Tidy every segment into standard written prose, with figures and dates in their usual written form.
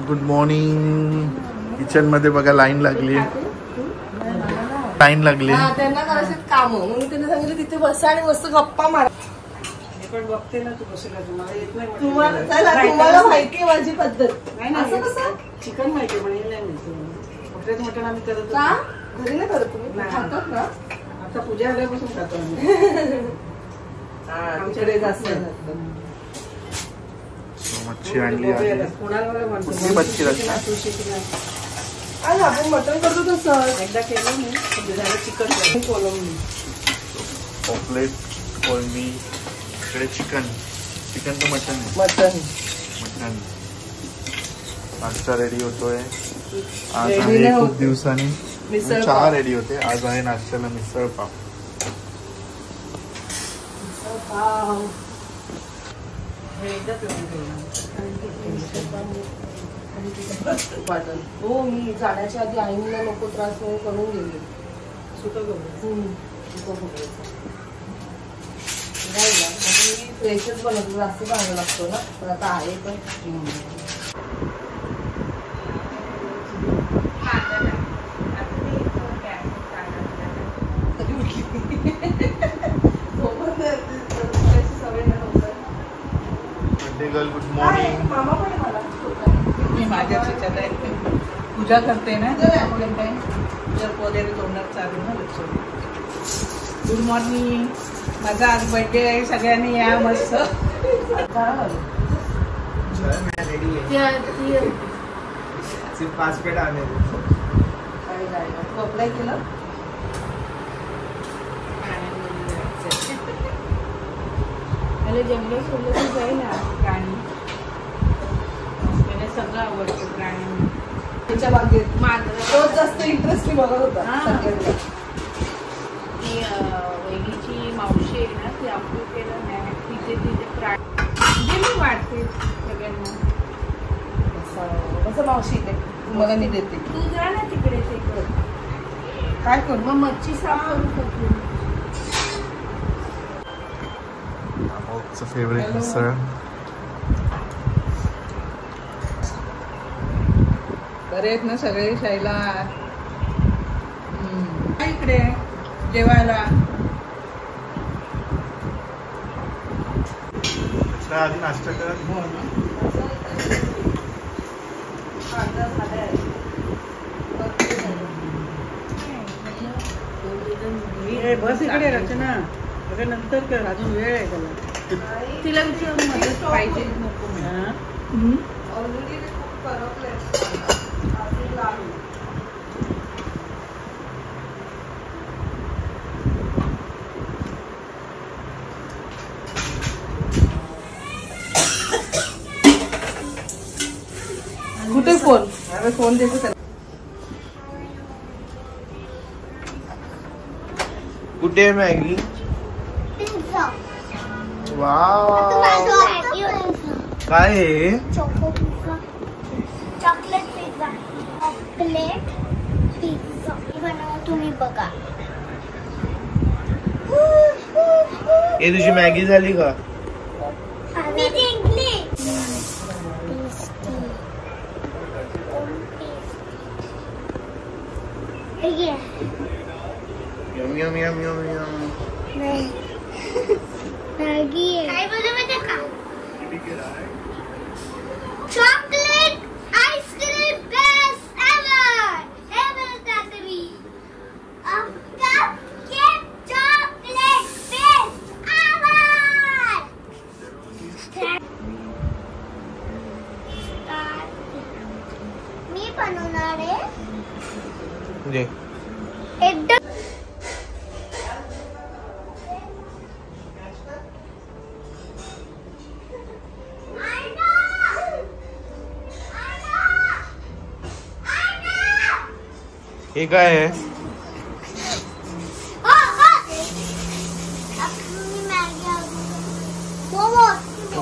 Good morning. Kitchen मध्ये बघा line लागली. त्यांना करायचे काम म्हणून त्यांनी सांगितलं तिथे बसा आणि मस्त गप्पा मारा. पण बघते ना तू कसं तुम्हाला येत नाही. तुम्हाला माहिती आहे माझी पद्धत. असं कसं चिकन माहिती पण हे नाही माहिती. मटण आम्ही करत घरी नाही करत तुम्ही खातात ना. आता पूजा आल्यापासून खातो आम्ही. आमच्याकडे जास्त मच्छी आणली. आज आपण मटण करतो तसं एकदा केलं मी झालं चिकन कोलंबी पॉपलेट कोळंबी. इकडे चिकन तर मटन नाश्ता रेडी होतोय. आज आहे खूप दिवसांनी चहा रेडी होते. आज आहे नाश्त्याला मिसळ पाव. हो मी जाण्याच्या आधी आईला नको त्रास करून गेले. मी फ्रेशच बनवतो. जास्त चांगलं लागतो ना. पण आता आहे पण गुड मॉर्निंग. मामा पण मला मी माझ्या पूजा करते ना जर पौधे तोंडात चालू ना लक्ष. Good morning. माझा आज बर्थडे आहे. सगळ्यांनी या मस्त. पासपोर्ट आले तू अप्लाय केलं. जंगल सोडलं तर जाईल प्राणी. मला सगळं आवडतं प्राणी. त्याच्या बागेत तोच जास्त इंटरेस्ट बघत होता. ती वहिनीची मावशी आहे ना ती आपण केलं नाही. तिथे प्राणी म्हणजे मी वाटते सगळ्यांना. कसं मावशी ते तुम्हाला मी देते. तू जा ना तिकडे ते कर. काय करू मग मच्छी साफ करू शकतो. फेवरेट मिसळ. बरे आहेत ना सगळे. शाईला इकडे जेवायला. आधी नाश्ता करा. बस इकडे रचना. अगं नंतर कर. अजून वेळ आहे त्याला. तिला विचारून मदत पाहिजे नको. ऑलरेडी खूप करपलंय. कुठे फोन. अरे फोन देतो त्याला. कुठे मॅगी. वाव काय आहे. Chocolate pizza. चॉकलेट पिझ्झा बनवा तुम्ही बघा. हे तुझी मॅगी झाली का. मी जिंकली. Yum yum yum yum yum. Maggi काय बोलू माहिती का. Chocolate ice cream best ever. हे बोलतात मी. Chocolate best ever. मी बनवणार आहे. एकदम हे काय आहे.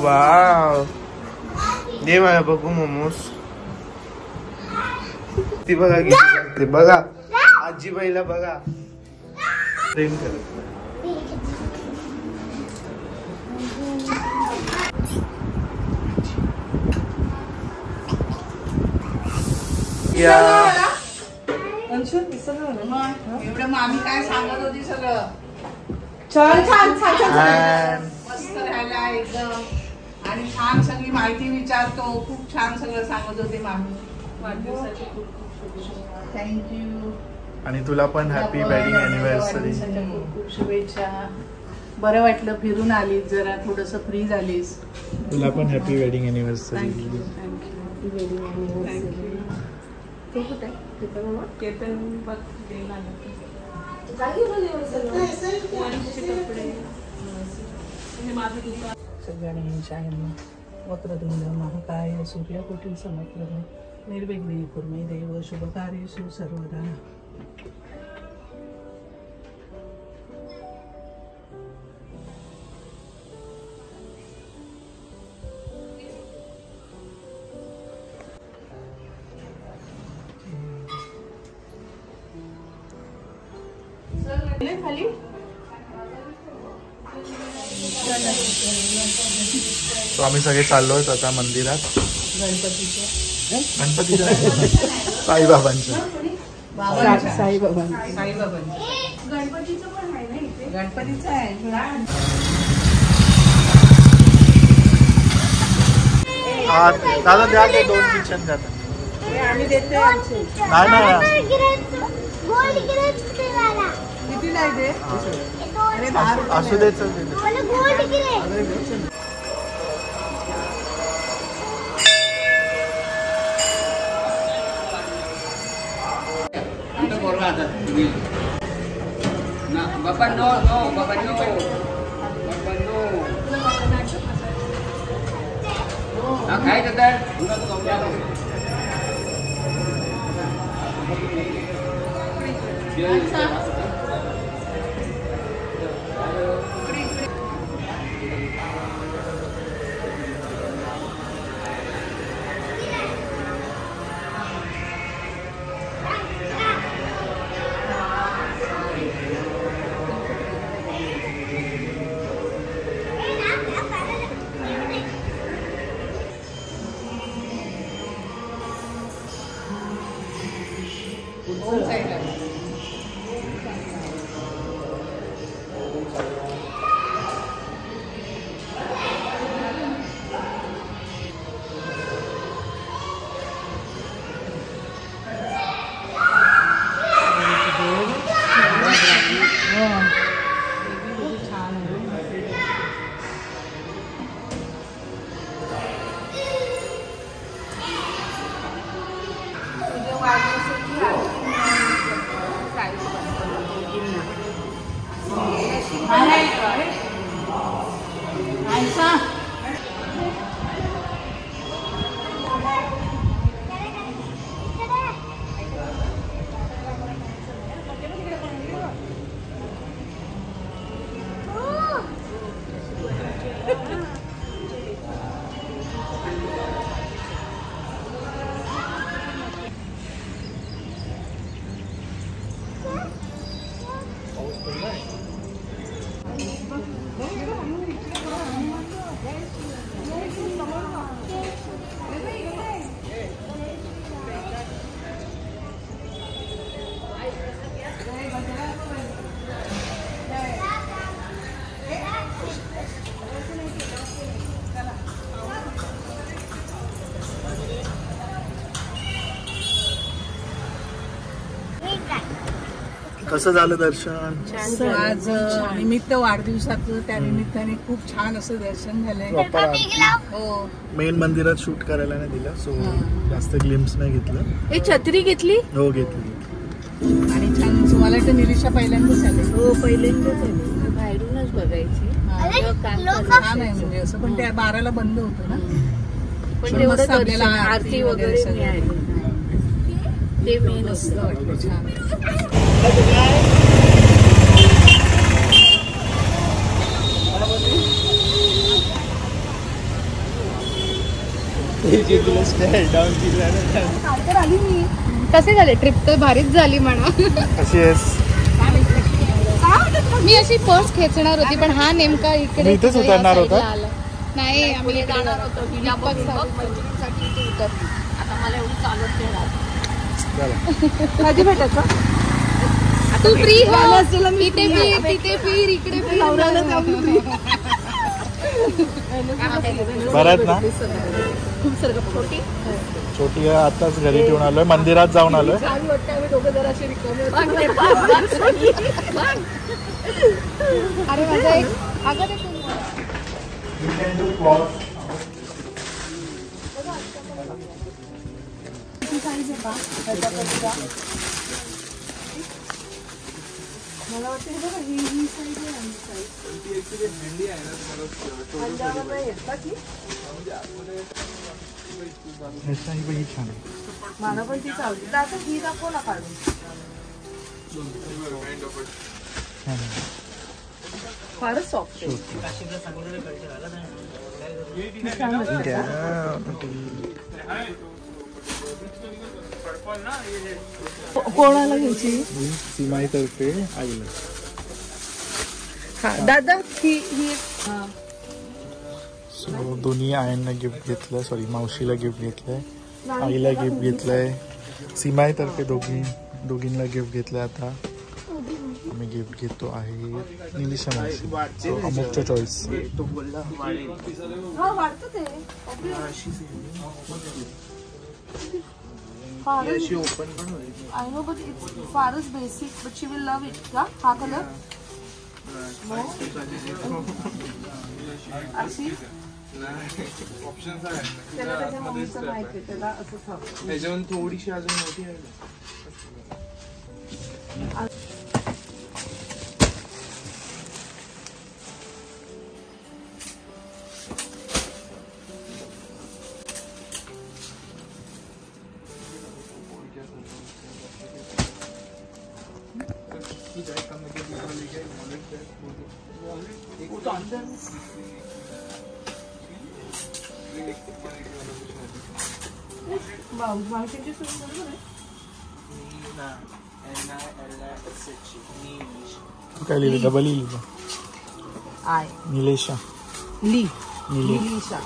वाव. दे मला बघू मोमोज. ती बघा किती बघा. आजीबाईला बघा. प्रेम करत. या मग एवढं मामी काय सांगत होती सगळं छान छान छान छान And मस्त राहायला एकदम आणि छान सगळी माहिती विचारतो खूप छान सगळं सांगत होते मामी वाढदिवसाची खूप खूप शुभेच्छा थँक्यू आणि तुला पण हॅपी वेडिंग अॅनिव्हर्सरी. खूप खूप शुभेच्छा बरं वाटलं फिरून आलीस जरा थोडस फ्री झालीस तुला पण happy wedding anniversary. Thank you thank you तो कुठे केतन बघ देणार सगळ्यांनी वक्रतुंड महाकाय सूर्यकोटी समप्रभ निर्विघ्ने कुर्मे देव शुभकार्येषु सर्वदा. खाली तो आम्ही सगळे चाललोय आता मंदिरात गणपतीच्या साईबाबांच्या गणपतीचं पण आहे ना इथे गणपतीचं आहे दादा द्या ते 2 किचन द्या. आम्ही देते आमचे नाही नाही गोल्ड ग्रेप्स दिवाला किती नाही दे अरे 10 रुपये असू दे चल दे. मला gold grapes Bapak no, Bapak no. Nah, kayak gitu kan? कसं झालं दर्शन? आज निमित्त वाढदिवसाचं त्या निमित्ताने खूप छान असं दर्शन झालंय. हो मेन मंदिरात शूट करायला नाही दिलं सो जास्त ग्लिम्स नाही घेतलं. हे छत्री घेतली हो घेतली. आणि छान मला तर निरीक्षा पहिल्यांदाच आले. हो पहिल्यांदाच आली बाहेरूनच बघायची छान आहे म्हणजे असं पण त्या 12ला बंद होतं ना पण तेवढं मस्त आपल्याला दर्शन, आरती वगैरे सगळं. मिळाली ते मेन मस्त वाटलं छान. कसे झाले ट्रिप? तर भारीच झाली म्हणा. कशी आहेस? मी अशी पर्स खेचणार होती पण हा नेमका इकडे इथेच उतरणार होता? नाही आम्ही जाणार होतो दीपक सावंत मैत्रिणीसाठी इथे उतरली. आता मला एवढी चालत नाही राहत. कधी भेटायचं तू फ्री हो इथे फिर तिथे फिर इकडे फिर बरं ना खूप सारखं छोटी छोटी आहे. आताच घरी ठेवून आलोय, मंदिरात जाऊन आलोय. छान वाटतं आम्ही दोघं जरा असे रिकामे अरे माझा एक अगं ते मला वाटतं हे बघा ही साईड आहे आणि पंजाबला येतात की ही छान आहे. मला पण ती चालते तर आता ही दाखव ना काढून फारच सॉफ्ट आहे. कोणाला घ्यायची सीमाईतर्फे आईला. हा दादा ही सो दोन्ही आयांना गिफ्ट घेतलंय, सॉरी मावशीला गिफ्ट घेतलंय, आईला गिफ्ट घेतलंय, सीमाईतर्फे दोघींना गिफ्ट घेतलंय. आता आम्ही गिफ्ट घेतो आहे निलिशा मावशी. सो अमुकच्या चॉईस. हा वाटतं ते I know, but it's फारच basic, but she will love it. का हा कलर अशी त्याला त्याच्या मम्मीचं माहिती आहे, त्याला असंच हवं. त्याच्यावर थोडीशी अजून मोठी आहे. मावशीची सूट बरोबर आहे. काय लिहिलं? डबल लिहिलं. आय निलेशा निलिशा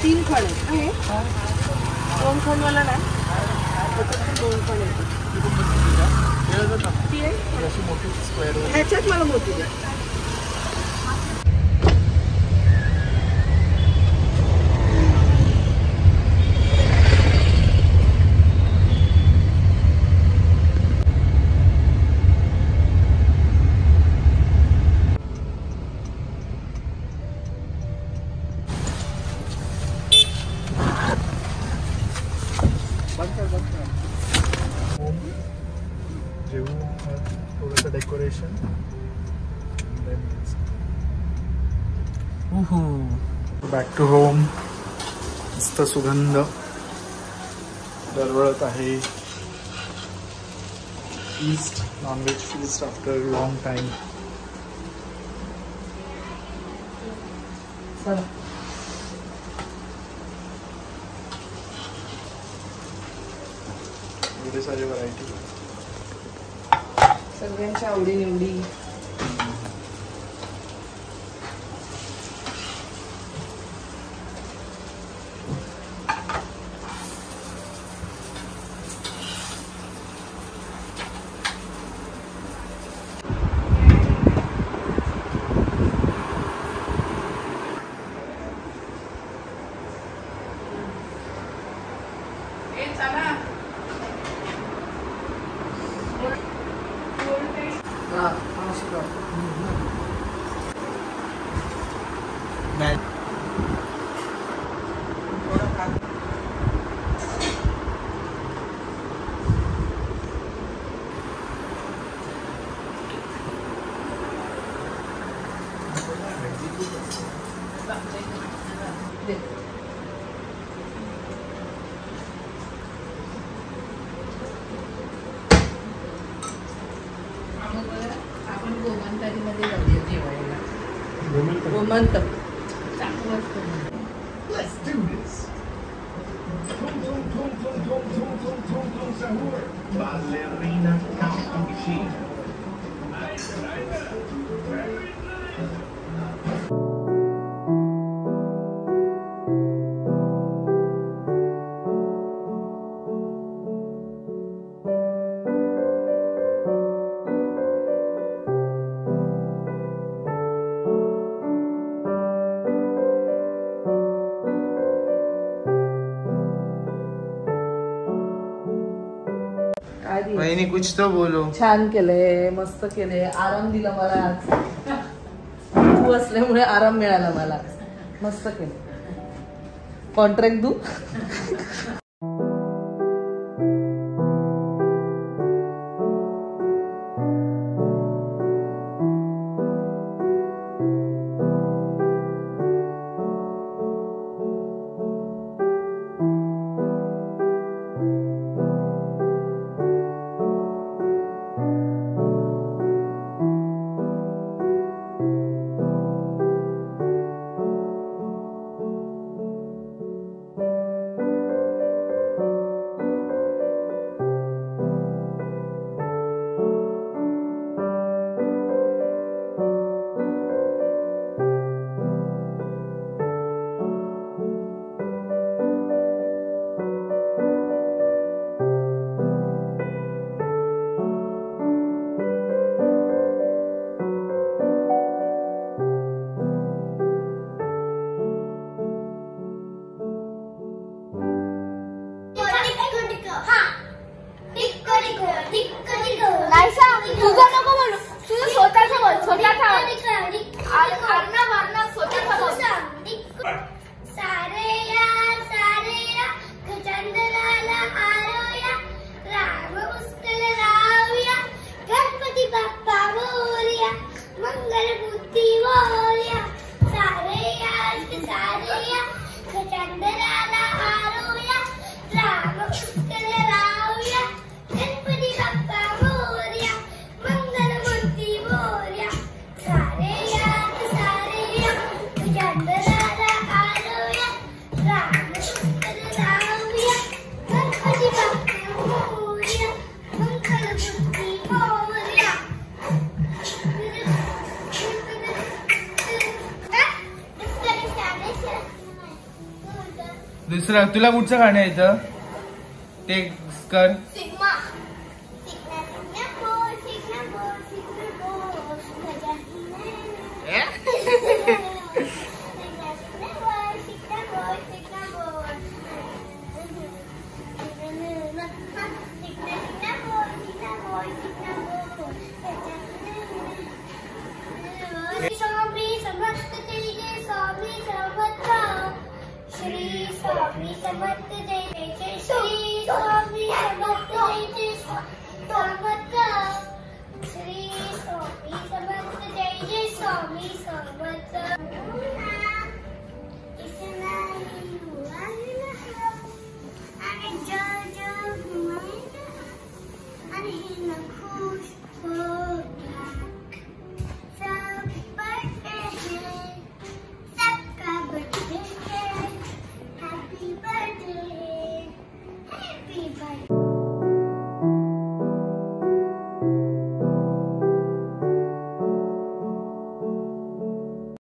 3 खण आहेत. 2 खण मला नाही, त्याच्यात 2 खण आहेत. ह्याच्यात मला मोठी द्या. थोडंसं डेकोरेशन. Back to home. मस्त सुगंध दरवळत आहे. Feast, non veg feast after long time. एवढे सारे व्हरायटी, सगळ्यांच्या आवडी निवडी. आपण गोमंतरीमध्ये जाऊया जेवायला. गोमंत नहीं नहीं कुछ तो बोलो. छान केलंय, मस्त केलंय, आराम दिला मला आज. तू असल्यामुळे आराम मिळाला मला. मस्त केलं. कॉन्ट्रॅक्ट दू. तुझं नको बोलू, तुझं स्वतःचं बोल, स्वतःचा अर्णव स्वतःचा बोल. सारेया सारेया गजाननाला आरोया राम पुष्कळ रावया गणपती बाप्पा मोरया मंगल बुद्धी मोरया सारेया सारेया गजाननाला आरोया राम पुष्कळ रावया गणपती बाप्पा मोरया मंगल बुद्धी मोरया सारेया सारेया गजाननाला आरोया राम पुष्कळ रावया गणपती बाप्पा मोरया मंगल बुद्धी मोरया. दुसरं तुला कुठचं गाणं येतं ते कर. सिग्मा सिग्मा सिग्मा बोल सिग्मा बोल सिग्मा बोल स्वामी समर्थ जय जय स्वामी समर्थ श्री स्वामी समर्थ जय जय श्री स्वामी समर्थ जय जय समर्थ श्री स्वामी समर्थ जय जय स्वामी समर्थ. आणि जय जय आणि खुश